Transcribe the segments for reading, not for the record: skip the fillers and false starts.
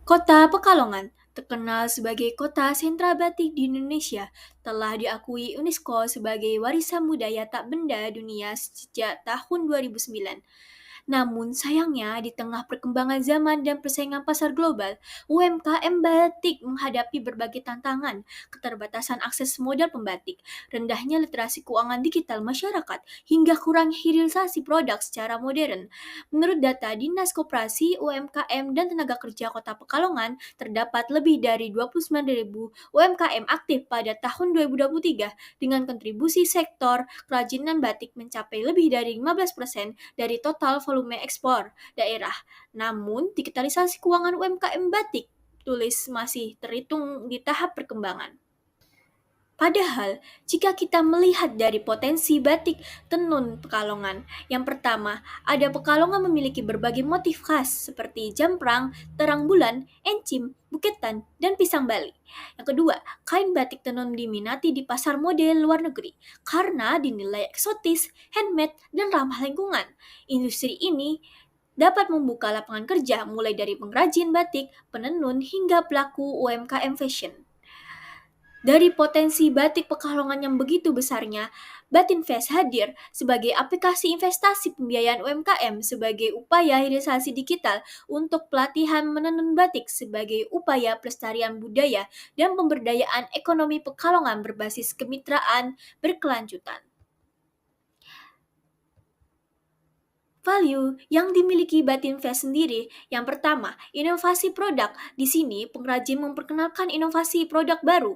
Kota Pekalongan, terkenal sebagai kota sentra batik di Indonesia, telah diakui UNESCO sebagai warisan budaya tak benda dunia sejak tahun 2009. Namun sayangnya di tengah perkembangan zaman dan persaingan pasar global, UMKM batik menghadapi berbagai tantangan, keterbatasan akses modal pembatik, rendahnya literasi keuangan digital masyarakat, hingga kurang hilirisasi produk secara modern. Menurut data Dinas Koperasi, UMKM dan Tenaga Kerja Kota Pekalongan, terdapat lebih dari 29.000 UMKM aktif pada tahun 2023 dengan kontribusi sektor kerajinan batik mencapai lebih dari 15% dari total volume ekspor daerah. Namun, digitalisasi keuangan UMKM batik tulis masih terhitung di tahap perkembangan. Padahal, jika kita melihat dari potensi batik tenun Pekalongan, yang pertama, ada Pekalongan memiliki berbagai motif khas seperti jamprang, terang bulan, encim, buketan, dan pisang Bali. Yang kedua, kain batik tenun diminati di pasar model luar negeri karena dinilai eksotis, handmade, dan ramah lingkungan. Industri ini dapat membuka lapangan kerja mulai dari pengrajin batik, penenun, hingga pelaku UMKM fashion. Dari potensi batik Pekalongan yang begitu besarnya, Batinvest hadir sebagai aplikasi investasi pembiayaan UMKM sebagai upaya hilirisasi digital untuk pelatihan menenun batik sebagai upaya pelestarian budaya dan pemberdayaan ekonomi Pekalongan berbasis kemitraan berkelanjutan. Value yang dimiliki Batinvest sendiri, yang pertama, inovasi produk. Di sini, pengrajin memperkenalkan inovasi produk baru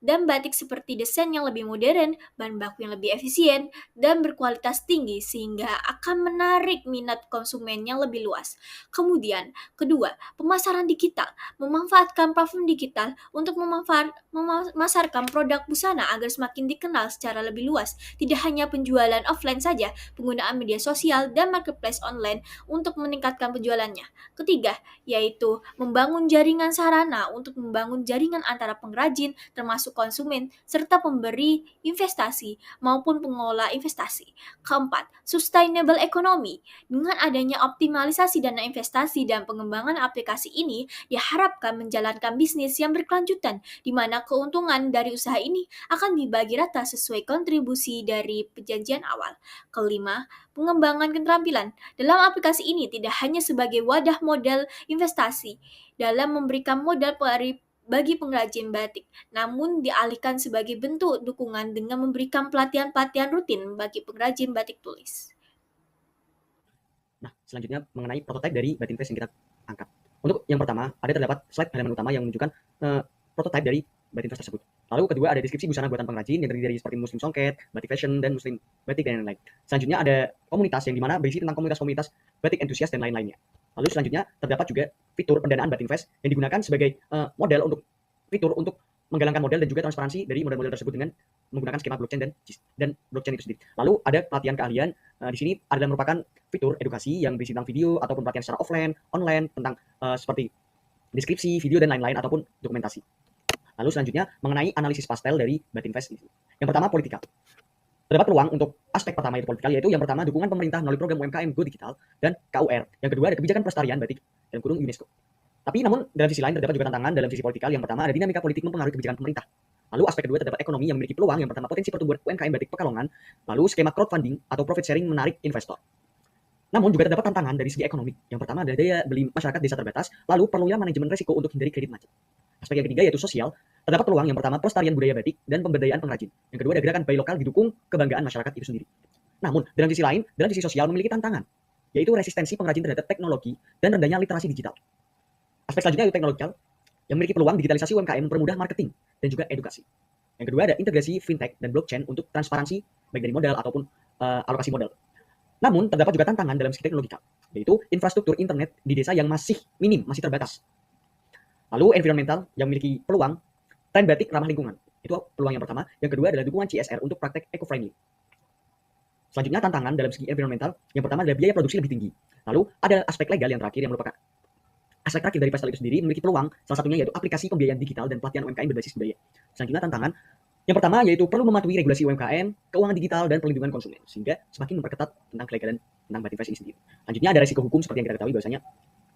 dan batik seperti desain yang lebih modern, bahan baku yang lebih efisien, dan berkualitas tinggi sehingga akan menarik minat konsumen yang lebih luas. Kemudian, kedua, pemasaran digital. Memanfaatkan platform digital untuk memasarkan produk busana agar semakin dikenal secara lebih luas. Tidak hanya penjualan offline saja, penggunaan media sosial dan marketplace online untuk meningkatkan penjualannya. Ketiga, yaitu membangun jaringan sarana untuk membangun jaringan antara pengrajin termasuk konsumen serta pemberi investasi maupun pengelola investasi. Keempat, sustainable economy. Dengan adanya optimalisasi dana investasi dan pengembangan aplikasi ini diharapkan menjalankan bisnis yang berkelanjutan di mana keuntungan dari usaha ini akan dibagi rata sesuai kontribusi dari perjanjian awal. Kelima, pengembangan keterampilan. Dalam aplikasi ini tidak hanya sebagai wadah modal investasi dalam memberikan modal bagi pengrajin batik, namun dialihkan sebagai bentuk dukungan dengan memberikan pelatihan-pelatihan rutin bagi pengrajin batik tulis. Nah, selanjutnya mengenai prototipe dari Batinvest yang kita angkat. Untuk yang pertama, ada terdapat slide halaman utama yang menunjukkan prototipe dari Batinvest tersebut. Lalu kedua ada deskripsi busana buatan pengrajin yang terdiri dari seperti muslim songket, batik fashion, dan muslim batik dan lain-lain. Selanjutnya ada komunitas yang dimana berisi tentang komunitas-komunitas batik entusias dan lain-lainnya. Lalu selanjutnya terdapat juga fitur pendanaan Batinvest yang digunakan sebagai model untuk fitur untuk menggalangkan modal dan juga transparansi dari model-model tersebut dengan menggunakan skema blockchain dan blockchain itu sendiri. Lalu ada pelatihan keahlian di sini adalah merupakan fitur edukasi yang berisi tentang video ataupun pelatihan secara offline, online tentang seperti deskripsi, video dan lain-lain ataupun dokumentasi. Lalu selanjutnya mengenai analisis pastel dari Batinvest ini. Yang pertama politikal. Terdapat peluang untuk aspek pertama itu politikal, yaitu yang pertama dukungan pemerintah melalui program UMKM Go Digital dan KUR. Yang kedua ada kebijakan pelestarian batik dan kurung UNESCO. Tapi namun dalam sisi lain terdapat juga tantangan dalam sisi politikal. Yang pertama ada dinamika politik mempengaruhi kebijakan pemerintah. Lalu aspek kedua terdapat ekonomi yang memiliki peluang. Yang pertama potensi pertumbuhan UMKM batik Pekalongan. Lalu skema crowdfunding atau profit sharing menarik investor. Namun juga terdapat tantangan dari segi ekonomi. Yang pertama ada daya beli masyarakat desa terbatas. Lalu perlunya manajemen risiko untuk hindari kredit macet. Aspek yang ketiga yaitu sosial. Terdapat peluang yang pertama pelestarian budaya batik dan pemberdayaan pengrajin. Yang kedua ada gerakan buy lokal didukung kebanggaan masyarakat itu sendiri. Namun dalam sisi lain, dalam sisi sosial memiliki tantangan, yaitu resistensi pengrajin terhadap teknologi dan rendahnya literasi digital. Aspek selanjutnya yaitu teknologi yang memiliki peluang digitalisasi UMKM mempermudah marketing dan juga edukasi. Yang kedua ada integrasi fintech dan blockchain untuk transparansi baik dari modal ataupun alokasi modal. Namun terdapat juga tantangan dalam segi teknologi, yaitu infrastruktur internet di desa yang masih minim, masih terbatas. Lalu environmental yang memiliki peluang tren batik ramah lingkungan. Itu peluang yang pertama. Yang kedua adalah dukungan CSR untuk praktek eco-friendly. Selanjutnya tantangan dalam segi environmental yang pertama adalah biaya produksi lebih tinggi. Lalu ada aspek legal yang terakhir yang merupakan aspek terakhir dari pasal itu sendiri memiliki peluang, salah satunya yaitu aplikasi pembiayaan digital dan pelatihan UMKM berbasis budaya. Selanjutnya tantangan yang pertama yaitu perlu mematuhi regulasi UMKM, keuangan digital, dan perlindungan konsumen, sehingga semakin memperketat tentang kelegalan tentang Batinvest ini sendiri. Selanjutnya ada risiko hukum seperti yang kita ketahui bahwasanya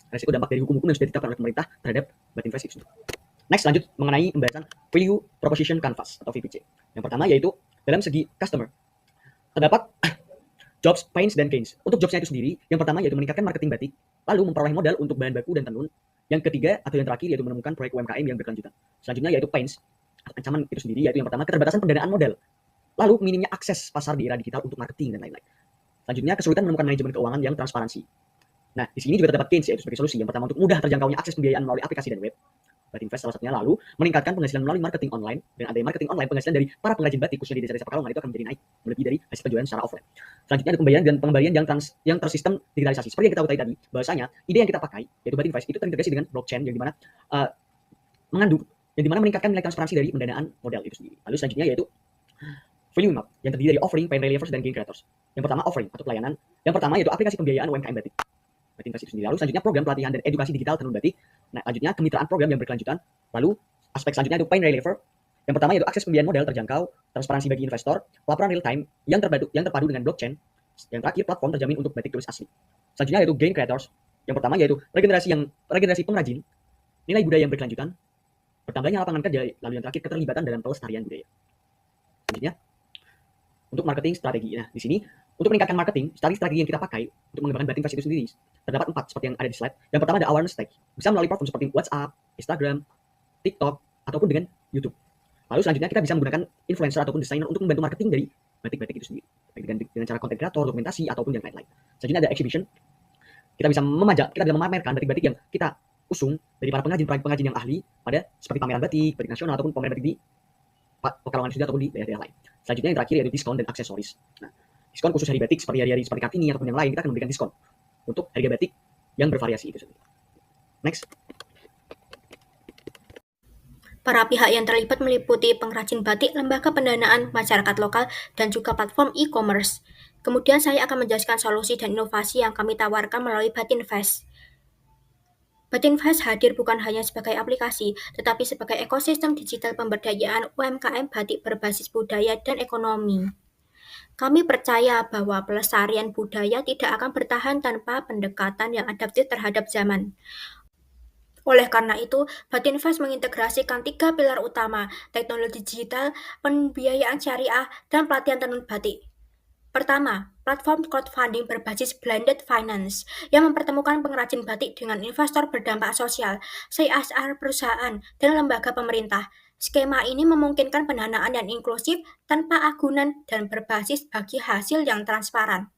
resiko dampak dari hukum-hukum yang sudah ditetapkan oleh pemerintah terhadap Batinvest itu. Next, lanjut mengenai pembahasan Value Proposition Canvas atau VPC. Yang pertama yaitu dalam segi customer terdapat jobs, pains, dan gains. Untuk jobsnya itu sendiri, yang pertama yaitu meningkatkan marketing batik, lalu memperoleh modal untuk bahan baku dan tenun. Yang ketiga atau yang terakhir yaitu menemukan proyek UMKM yang berkelanjutan. Selanjutnya yaitu pains, ancaman itu sendiri yaitu yang pertama keterbatasan pendanaan modal, lalu minimnya akses pasar di era digital untuk marketing dan lain-lain. Selanjutnya kesulitan menemukan manajemen keuangan yang transparansi. Nah, di sini juga terdapat gains yaitu sebagai solusi. Yang pertama untuk mudah terjangkaunya akses pembiayaan melalui aplikasi dan web. Batinvest salah satunya, lalu meningkatkan penghasilan melalui marketing online. Dan adanya marketing online, penghasilan dari para pengrajin batik khususnya di desa-desa Pekalongan itu akan menjadi naik melebihi dari hasil penjualan secara offline. Selanjutnya ada pembayaran dan pengembalian yang tersistem digitalisasi. Seperti yang kita ketahui tadi, bahwasanya ide yang kita pakai yaitu Batinvest itu terintegrasi dengan blockchain yang dimana mengandung yang dimana meningkatkan nilai transparansi dari pendanaan modal itu sendiri. Lalu selanjutnya yaitu value map yang terdiri dari offering, paying relievers, dan gain creators. Yang pertama offering atau pelayanan. Yang pertama yaitu aplikasi pembiayaan UMKM batik. Batinvest itu sendiri. Lalu selanjutnya program pelatihan dan edukasi digital tenun batik. Nah, lanjutnya kemitraan program yang berkelanjutan. Lalu aspek selanjutnya itu paying reliever. Yang pertama yaitu akses pembiayaan modal terjangkau, transparansi bagi investor, laporan real time yang terpadu dengan blockchain. Yang terakhir platform terjamin untuk batik tulis asli. Selanjutnya yaitu gain creators. Yang pertama yaitu regenerasi pengrajin, nilai budaya yang berkelanjutan, bertambahnya lapangan kerja, lalu yang terakhir keterlibatan dalam pelestarian budaya. Selanjutnya untuk marketing strategi. Nah, di sini untuk meningkatkan marketing, strategi yang kita pakai untuk mengembangkan Batinvest itu sendiri terdapat 4 seperti yang ada di slide. Yang pertama ada awareness tag, bisa melalui platform seperti WhatsApp, Instagram, TikTok, ataupun dengan YouTube. Lalu selanjutnya kita bisa menggunakan influencer ataupun desainer untuk membantu marketing dari batik-batik itu sendiri, baik dengan cara konten kreator, dokumentasi, ataupun yang lain-lain. Selanjutnya ada exhibition, kita bisa memamerkan batik-batik yang kita usung dari para pengrajin yang ahli pada seperti pameran batik nasional ataupun pameran batik di Pekalongan sudah ataupun di daerah lain. Selanjutnya yang terakhir yaitu diskon dan aksesoris. Nah, diskon khusus hari batik seperti hari-hari seperti Kartini ataupun yang lain, kita akan memberikan diskon untuk harga batik yang bervariasi itu. Next. Para pihak yang terlibat meliputi pengrajin batik, lembaga pendanaan, masyarakat lokal, dan juga platform e-commerce. Kemudian saya akan menjelaskan solusi dan inovasi yang kami tawarkan melalui Batinvest. Batinvest hadir bukan hanya sebagai aplikasi, tetapi sebagai ekosistem digital pemberdayaan UMKM batik berbasis budaya dan ekonomi. Kami percaya bahwa pelestarian budaya tidak akan bertahan tanpa pendekatan yang adaptif terhadap zaman. Oleh karena itu, Batinvest mengintegrasikan 3 pilar utama, teknologi digital, pembiayaan syariah, dan pelatihan tenun batik. Pertama, platform crowdfunding berbasis blended finance yang mempertemukan pengrajin batik dengan investor berdampak sosial, CSR perusahaan, dan lembaga pemerintah. Skema ini memungkinkan pendanaan yang inklusif tanpa agunan dan berbasis bagi hasil yang transparan.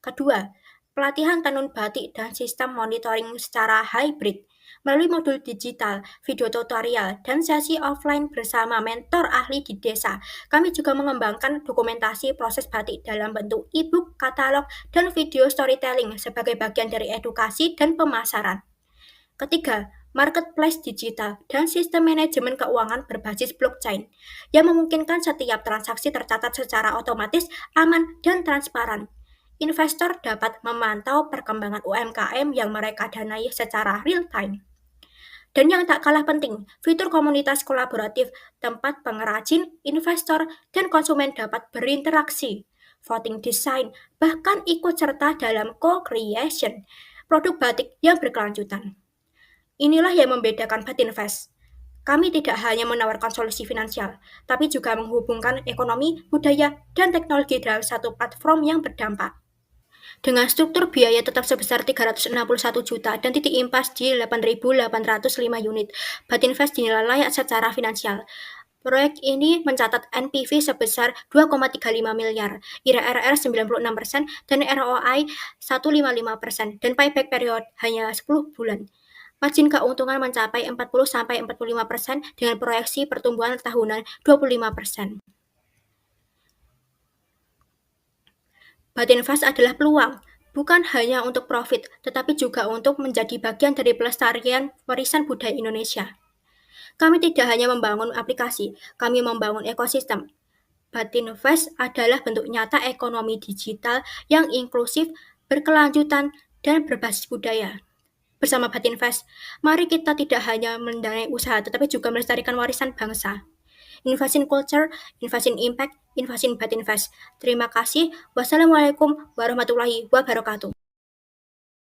Kedua, pelatihan tenun batik dan sistem monitoring secara hybrid melalui modul digital, video tutorial, dan sesi offline bersama mentor ahli di desa. Kami juga mengembangkan dokumentasi proses batik dalam bentuk e-book, katalog, dan video storytelling sebagai bagian dari edukasi dan pemasaran. Ketiga, marketplace digital dan sistem manajemen keuangan berbasis blockchain yang memungkinkan setiap transaksi tercatat secara otomatis, aman, dan transparan. Investor dapat memantau perkembangan UMKM yang mereka danai secara real time. Dan yang tak kalah penting, fitur komunitas kolaboratif tempat pengrajin, investor, dan konsumen dapat berinteraksi, voting desain, bahkan ikut serta dalam co-creation produk batik yang berkelanjutan. Inilah yang membedakan Batinvest. Kami tidak hanya menawarkan solusi finansial, tapi juga menghubungkan ekonomi, budaya, dan teknologi dalam satu platform yang berdampak. Dengan struktur biaya tetap sebesar 361 juta dan titik impas di 8.805 unit, Batinvest dinilai layak secara finansial. Proyek ini mencatat NPV sebesar 2,35 miliar, IRR 96%, dan ROI 155%, dan payback period hanya 10 bulan. Margin keuntungan mencapai 40-45% dengan proyeksi pertumbuhan tahunan 25%. Batinvest adalah peluang, bukan hanya untuk profit, tetapi juga untuk menjadi bagian dari pelestarian warisan budaya Indonesia. Kami tidak hanya membangun aplikasi, kami membangun ekosistem. Batinvest adalah bentuk nyata ekonomi digital yang inklusif, berkelanjutan, dan berbasis budaya. Bersama Batinvest, mari kita tidak hanya mendanai usaha, tetapi juga melestarikan warisan bangsa. Invest in culture, invest in impact, invest in Batinvest. Terima kasih. Wassalamualaikum warahmatullahi wabarakatuh.